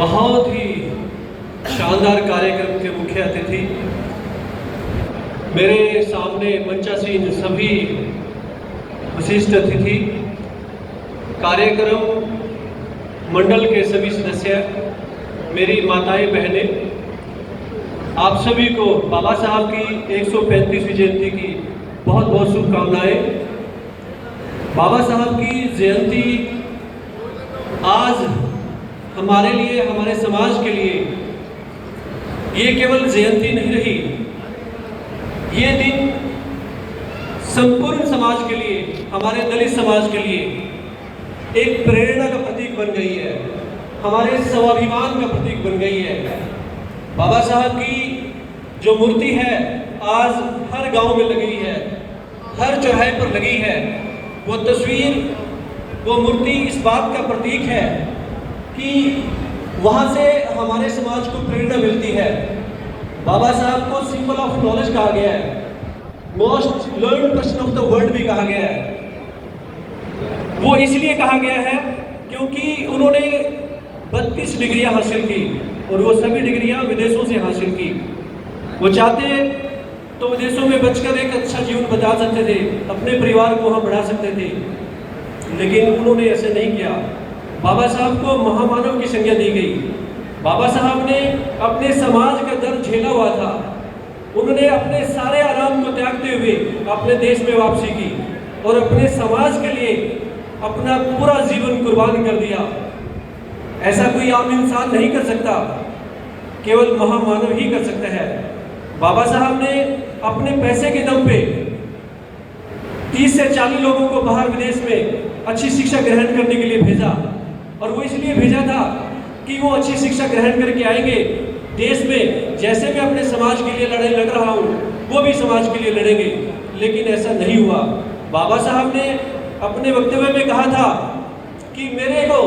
बहुत ही शानदार कार्यक्रम के मुख्य अतिथि, मेरे सामने मंचासीन सभी विशिष्ट अतिथि, कार्यक्रम मंडल के सभी सदस्य, मेरी माताएं बहनें, आप सभी को बाबा साहब की 135वीं जयंती की बहुत बहुत शुभकामनाएं। बाबा साहब की जयंती आज हमारे लिए, हमारे समाज के लिए ये केवल जयंती नहीं रही, ये दिन संपूर्ण समाज के लिए, हमारे दलित समाज के लिए एक प्रेरणा का प्रतीक बन गई है, हमारे स्वाभिमान का प्रतीक बन गई है। बाबा साहब की जो मूर्ति है आज हर गांव में लगी है, हर चौराहे पर लगी है। वो तस्वीर, वो मूर्ति इस बात का प्रतीक है कि वहाँ से हमारे समाज को प्रेरणा मिलती है। बाबा साहब को सिंबल ऑफ नॉलेज कहा गया है, most learned person of the world भी कहा गया है। वो इसलिए कहा गया है क्योंकि उन्होंने 32 डिग्रियां हासिल की और वो सभी डिग्रियां विदेशों से हासिल की। वो चाहते तो विदेशों में बचकर एक अच्छा जीवन बता सकते थे, अपने परिवार को वहाँ बढ़ा सकते थे, लेकिन उन्होंने ऐसे नहीं किया। बाबा साहब को महामानव की संज्ञा दी गई। बाबा साहब ने अपने समाज का दर्द झेला हुआ था। उन्होंने अपने सारे आराम को त्यागते हुए अपने देश में वापसी की और अपने समाज के लिए अपना पूरा जीवन कुर्बान कर दिया। ऐसा कोई आम इंसान नहीं कर सकता, केवल महामानव ही कर सकता है। बाबा साहब ने अपने पैसे के दम पे 30 से 40 लोगों को बाहर विदेश में अच्छी शिक्षा ग्रहण करने के लिए भेजा, और वो इसलिए भेजा था कि वो अच्छी शिक्षा ग्रहण करके आएंगे देश में, जैसे मैं अपने समाज के लिए लड़ाई लड़ रहा हूँ वो भी समाज के लिए लड़ेंगे। लेकिन ऐसा नहीं हुआ। बाबा साहब ने अपने वक्तव्य में कहा था कि मेरे को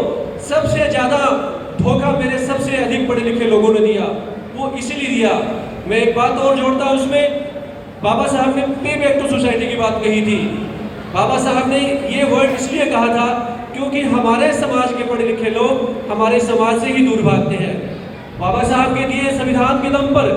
सबसे ज़्यादा धोखा मेरे सबसे अधिक पढ़े लिखे लोगों ने दिया। वो इसलिए दिया, मैं एक बात और जोड़ता हूँ उसमें, बाबा साहब ने पे बैक टू सोसाइटी की बात कही थी। बाबा साहब ने ये वर्ड इसलिए कहा था क्योंकि हमारे समाज के पढ़े लिखे लोग हमारे समाज से ही दूर भागते हैं। बाबा साहब के दिए संविधान के दम पर